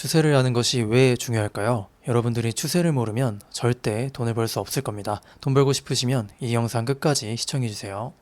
추세를 아는 것이 왜 중요할까요? 여러분들이 추세를 모르면 절대 돈을 벌 수 없을 겁니다. 돈 벌고 싶으시면 이 영상 끝까지 시청해주세요.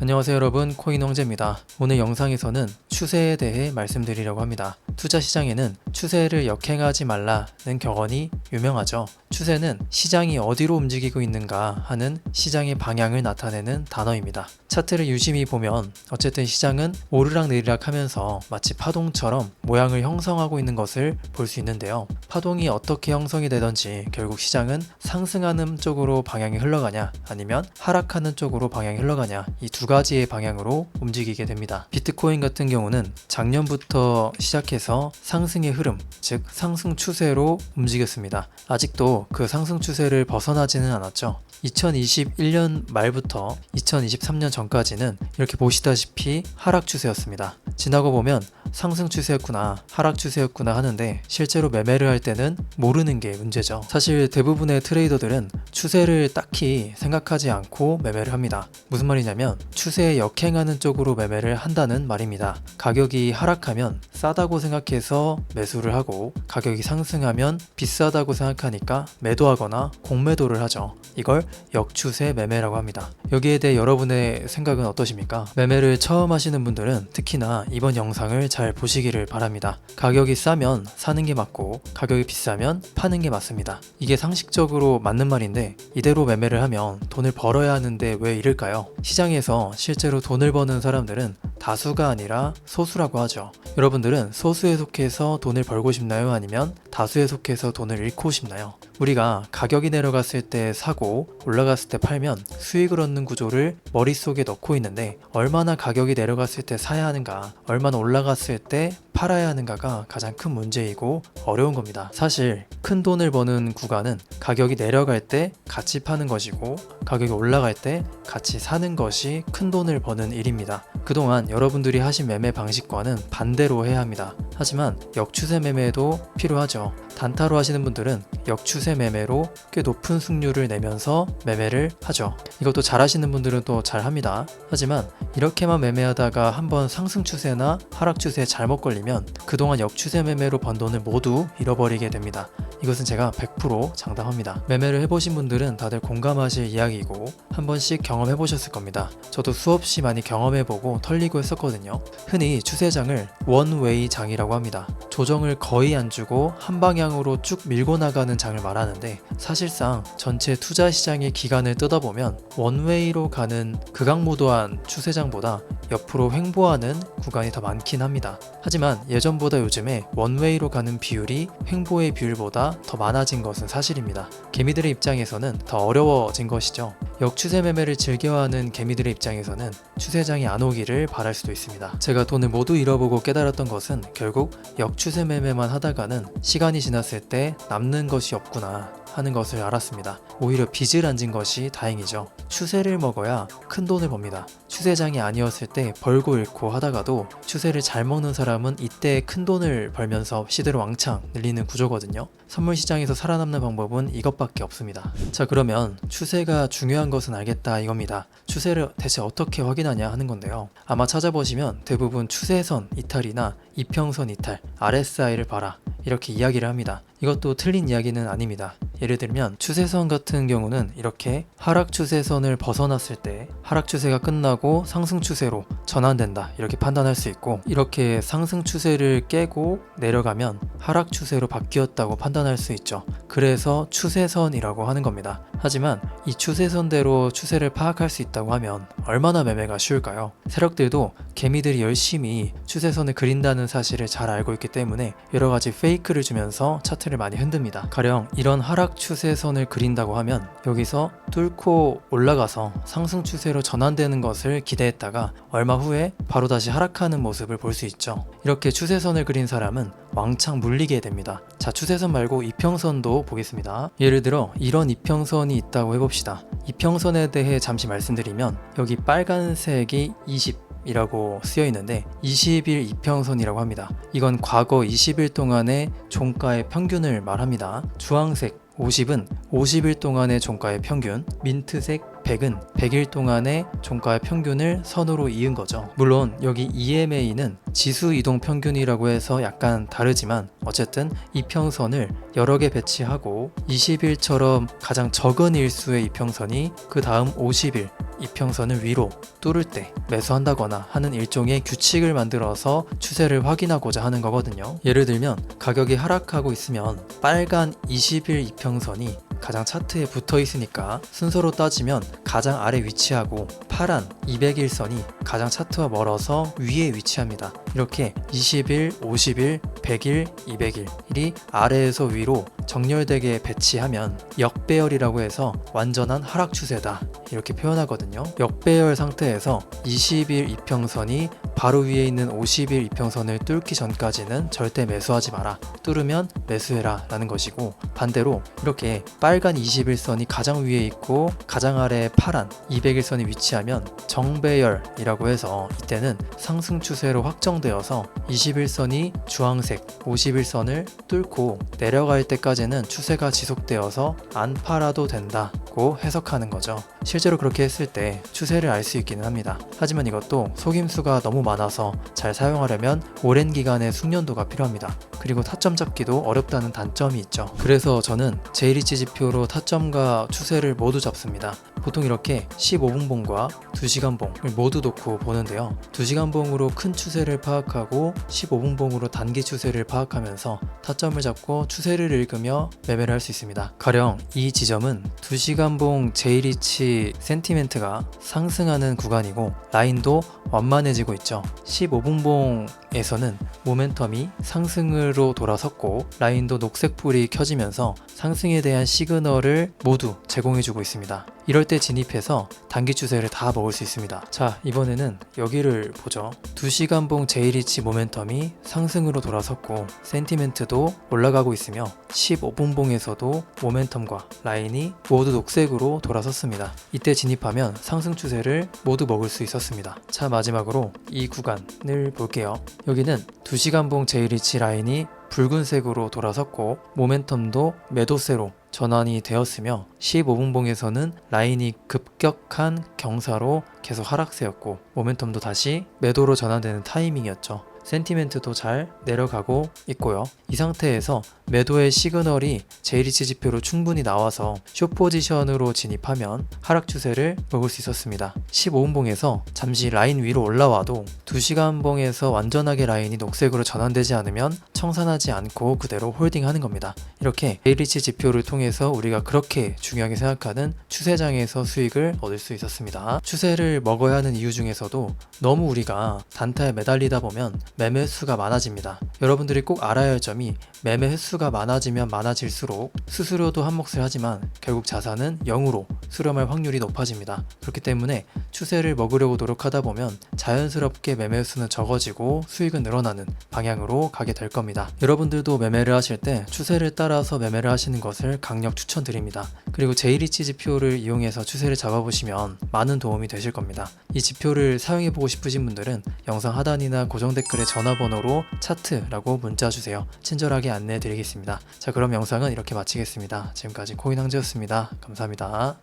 안녕하세요 여러분, 코인왕제입니다. 오늘 영상에서는 추세에 대해 말씀드리려고 합니다. 투자 시장에는 추세를 역행하지 말라는 격언이 유명하죠. 추세는 시장이 어디로 움직이고 있는가 하는 시장의 방향을 나타내는 단어입니다. 차트를 유심히 보면 어쨌든 시장은 오르락내리락 하면서 마치 파동처럼 모양을 형성하고 있는 것을 볼 수 있는데요. 파동이 어떻게 형성이 되든지 결국 시장은 상승하는 쪽으로 방향이 흘러가냐 아니면 하락하는 쪽으로 방향이 흘러가냐, 이 두 가지의 방향으로 움직이게 됩니다. 비트코인 같은 경우는 작년부터 시작해서 상승의 흐름, 즉 상승 추세로 움직였습니다. 아직도 그 상승 추세를 벗어나지는 않았죠. 2021년 말부터 2023년 전까지는 이렇게 보시다시피 하락 추세였습니다. 지나고 보면 상승 추세였구나, 하락 추세였구나 하는데 실제로 매매를 할 때는 모르는 게 문제죠. 사실 대부분의 트레이더들은 추세를 딱히 생각하지 않고 매매를 합니다. 무슨 말이냐면 추세에 역행하는 쪽으로 매매를 한다는 말입니다. 가격이 하락하면 싸다고 생각해서 매수를 하고 가격이 상승하면 비싸다고 생각하니까 매도하거나 공매도를 하죠. 이걸 역추세 매매라고 합니다. 여기에 대해 여러분의 생각은 어떠십니까? 매매를 처음 하시는 분들은 특히나 이번 영상을 잘 보시기를 바랍니다. 가격이 싸면 사는 게 맞고 가격이 비싸면 파는 게 맞습니다. 이게 상식적으로 맞는 말인데 이대로 매매를 하면 돈을 벌어야 하는데 왜 이럴까요? 시장에서 실제로 돈을 버는 사람들은 다수가 아니라 소수라고 하죠. 여러분들은 소수에 속해서 돈을 벌고 싶나요? 아니면 다수에 속해서 돈을 잃고 싶나요? 우리가 가격이 내려갔을 때 사고 올라갔을 때 팔면 수익을 얻는 구조를 머릿속에 넣고 있는데 얼마나 가격이 내려갔을 때 사야 하는가, 얼마나 올라갔을 때 팔아야 하는가가 가장 큰 문제이고 어려운 겁니다. 사실 큰 돈을 버는 구간은 가격이 내려갈 때 같이 파는 것이고 가격이 올라갈 때 같이 사는 것이 큰 돈을 버는 일입니다. 그동안 여러분들이 하신 매매 방식과는 반대로 해야 합니다. 하지만 역추세 매매도 필요하죠. 단타로 하시는 분들은 역추세 매매로 꽤 높은 승률을 내면서 매매를 하죠. 이것도 잘 하시는 분들은 또 잘 합니다. 하지만 이렇게만 매매하다가 한번 상승 추세나 하락 추세에 잘못 걸리면 그동안 역추세 매매로 번 돈을 모두 잃어버리게 됩니다. 이것은 제가 100% 장담합니다. 매매를 해보신 분들은 다들 공감하실 이야기이고 한 번씩 경험해 보셨을 겁니다. 저도 수없이 많이 경험해보고 털리고 했었거든요. 흔히 추세장을 원웨이 장이라고 합니다. 조정을 거의 안 주고 한 방향으로 쭉 밀고 나가는 장을 말하는데 사실상 전체 투자 시장의 기간을 뜯어보면 원웨이로 가는 극악무도한 추세장보다 옆으로 횡보하는 구간이 더 많긴 합니다. 하지만 예전보다 요즘에 원웨이로 가는 비율이 횡보의 비율보다 더 많아진 것은 사실입니다. 개미들의 입장에서는 더 어려워진 것이죠. 역추세 매매를 즐겨하는 개미들의 입장에서는 추세장이 안 오기를 바랄 수도 있습니다. 제가 돈을 모두 잃어보고 깨달았던 것은 결국 역추세 매매만 하다가는 시간이 지났을 때 남는 것이 없구나 하는 것을 알았습니다. 오히려 빚을 안 진 것이 다행이죠. 추세를 먹어야 큰 돈을 법니다. 추세장이 아니었을 때 벌고 잃고 하다가도 추세를 잘 먹는 사람은 이때 큰 돈을 벌면서 시대를 왕창 늘리는 구조거든요. 선물 시장에서 살아남는 방법은 이것밖에 없습니다. 자, 그러면 추세가 중요한 것은 알겠다 이겁니다. 추세를 대체 어떻게 확인하냐 하는 건데요. 아마 찾아보시면 대부분 추세선 이탈이나 이평선 이탈, RSI를 봐라 이렇게 이야기를 합니다. 이것도 틀린 이야기는 아닙니다. 예를 들면 추세선 같은 경우는 이렇게 하락 추세선을 벗어났을 때 하락 추세가 끝나고 상승 추세로 전환된다 이렇게 판단할 수 있고, 이렇게 상승 추세를 깨고 내려가면 하락 추세로 바뀌었다고 판단할 수 있죠. 그래서 추세선이라고 하는 겁니다. 하지만 이 추세선대로 추세를 파악할 수 있다고 하면 얼마나 매매가 쉬울까요? 세력들도 개미들이 열심히 추세선을 그린다는 사실을 잘 알고 있기 때문에 여러가지 페이크를 주면서 차트를 많이 흔듭니다. 가령 이런 하락 추세선을 그린다고 하면 여기서 뚫고 올라가서 상승 추세로 전환되는 것을 기대했다가 얼마 후에 바로 다시 하락하는 모습을 볼 수 있죠. 이렇게 추세선을 그린 사람은 왕창 물리게 됩니다. 자, 추세선 말고 이평선도 보겠습니다. 예를 들어 이런 이평선이 있다고 해봅시다. 이평선에 대해 잠시 말씀드리면 여기 빨간색이 20 이라고 쓰여 있는데 20일 이평선이라고 합니다. 이건 과거 20일 동안의 종가의 평균을 말합니다. 주황색 50은 50일 동안의 종가의 평균, 민트색 100은 100일 동안의 종가의 평균을 선으로 이은 거죠. 물론 여기 EMA는 지수 이동 평균이라고 해서 약간 다르지만 어쨌든 이평선을 여러 개 배치하고 20일처럼 가장 적은 일수의 이평선이 그 다음 50일 이평선을 위로 뚫을 때 매수한다거나 하는 일종의 규칙을 만들어서 추세를 확인하고자 하는 거거든요. 예를 들면 가격이 하락하고 있으면 빨간 20일 이평선이 가장 차트에 붙어 있으니까 순서로 따지면 가장 아래 위치하고 파란 200일선이 가장 차트와 멀어서 위에 위치합니다. 이렇게 20일, 50일, 100일, 200일이 아래에서 위로 정렬되게 배치하면 역배열이라고 해서 완전한 하락 추세다 이렇게 표현하거든요. 역배열 상태에서 20일 이평선이 바로 위에 있는 50일 이평선을 뚫기 전까지는 절대 매수하지 마라. 뚫으면 매수해라 라는 것이고, 반대로 이렇게 빨간 20일선이 가장 위에 있고 가장 아래에 파란 200일선이 위치하면 정배열이라고 해서 이때는 상승 추세로 확정되어서 21선이 주황색 51선을 뚫고 내려갈 때까지는 추세가 지속되어서 안 팔아도 된다고 해석하는 거죠. 실제로 그렇게 했을 때 추세를 알 수 있기는 합니다. 하지만 이것도 속임수가 너무 많아서 잘 사용하려면 오랜 기간의 숙련도가 필요합니다. 그리고 타점 잡기도 어렵다는 단점이 있죠. 그래서 저는 제이리치 지표로 타점과 추세를 모두 잡습니다. 보통 이렇게 15분봉과 2시간봉을 모두 놓고 보는데요. 2시간봉으로 큰 추세를 파악하고 15분봉으로 단기 추세를 파악하면서 타점을 잡고 추세를 읽으며 매매를 할 수 있습니다. 가령 이 지점은 2시간봉 제이리치 센티멘트가 상승하는 구간이고 라인도 완만해지고 있죠. 15분봉에서는 모멘텀이 상승으로 돌아섰고 라인도 녹색불이 켜지면서 상승에 대한 시그널을 모두 제공해주고 있습니다. 이럴 때 진입해서 단기 추세를 다 먹을 수 있습니다. 자, 이번에는 여기를 보죠. 2시간봉 제이리치 모멘텀이 상승으로 돌아섰고 센티멘트도 올라가고 있으며 15분봉에서도 모멘텀과 라인이 모두 녹색으로 돌아섰습니다. 이때 진입하면 상승 추세를 모두 먹을 수 있었습니다. 자, 마지막으로 이 구간을 볼게요. 여기는 2시간봉 제이리치 라인이 붉은색으로 돌아섰고 모멘텀도 매도세로 전환이 되었으며 15분봉에서는 라인이 급격한 경사로 계속 하락세였고 모멘텀도 다시 매도로 전환되는 타이밍이었죠. 센티멘트도 잘 내려가고 있고요. 이 상태에서 매도의 시그널이 제이리치 지표로 충분히 나와서 숏 포지션으로 진입하면 하락 추세를 먹을 수 있었습니다. 15분봉에서 잠시 라인 위로 올라와도 2시간봉에서 완전하게 라인이 녹색으로 전환되지 않으면 청산하지 않고 그대로 홀딩하는 겁니다. 이렇게 제이리치 지표를 통해서 우리가 그렇게 중요하게 생각하는 추세장에서 수익을 얻을 수 있었습니다. 추세를 먹어야 하는 이유 중에서도 너무 우리가 단타에 매달리다 보면 매매 횟수가 많아집니다. 여러분들이 꼭 알아야 할 점이 매매 횟수가 많아지면 많아질수록 수수료도 한 몫을 하지만 결국 자산은 0으로 수렴할 확률이 높아집니다. 그렇기 때문에 추세를 먹으려고 노력하다 보면 자연스럽게 매매 횟수는 적어지고 수익은 늘어나는 방향으로 가게 될 겁니다. 여러분들도 매매를 하실 때 추세를 따라서 매매를 하시는 것을 강력 추천드립니다. 그리고 제이리치 지표를 이용해서 추세를 잡아보시면 많은 도움이 되실 겁니다. 이 지표를 사용해보고 싶으신 분들은 영상 하단이나 고정 댓글에 전화번호로 차트라고 문자 주세요. 친절하게 안내해 드리겠습니다. 자, 그럼 영상은 이렇게 마치겠습니다. 지금까지 코인왕제였습니다. 감사합니다.